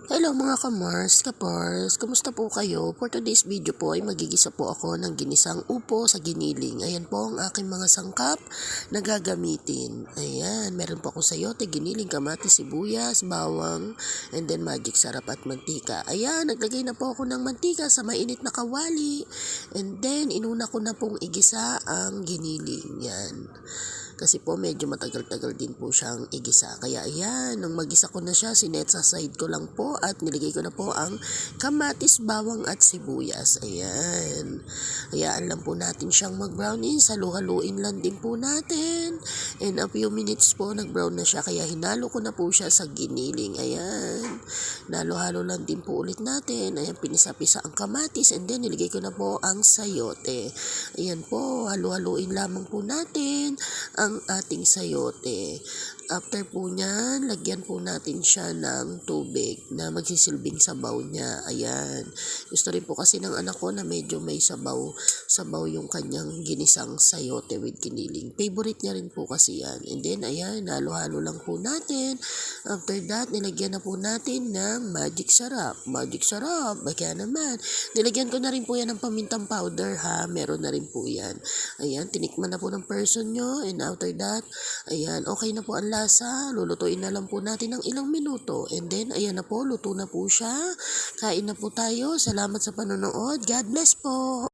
Hello mga kamars, kapars, kumusta po kayo? For today's video po ay magigisa po ako ng ginisang upo sa giniling. Ayan po ang aking mga sangkap na gagamitin. Ayan, meron po ako sayote, giniling, kamatis, sibuyas, bawang, and then magic sarap at mantika. Ayan, naglagay na po ako ng mantika sa mainit na kawali. And then, inuna ko na pong igisa ang giniling. Yan. Kasi po medyo matagal-tagal din po siyang igisa. Kaya ayan, nung magisa ko na siya, sinet sa side ko lang po at niligay ko na po ang kamatis, bawang at sibuyas. Ayan. Hayaan lang po natin siyang mag-brownin. Halu-haluin lang din po natin. And a few minutes po nag-brown na siya. Kaya hinalo ko na po siya sa giniling. Ayan. Nalo-halo lang din po ulit natin. Ayan, pinisa-pisa ang kamatis and then niligay ko na po ang sayote. Ayan po, halu-haluin lamang po natin ang ating sayote. After po niyan, lagyan po natin siya ng tubig na magsisilbing sabaw niya. Ayan. Gusto rin po kasi ng anak ko na medyo may sabaw yung kanyang ginisang sayote with kiniling. Favorite niya rin po kasi yan. And then, ayan, halo-halo lang po natin. After that, nilagyan na po natin ng magic sarap. Magic sarap, baka naman. Nilagyan ko na rin po yan ng pamintang powder ha. Meron na rin po yan. Ayan, tinikman na po ng person nyo. And after that, ayan, okay na po ang lasa. Lulutuin na lang po natin ng ilang minuto. And then, ayan na po, luto na po siya. Kain na po tayo. Salamat sa panonood. God bless po.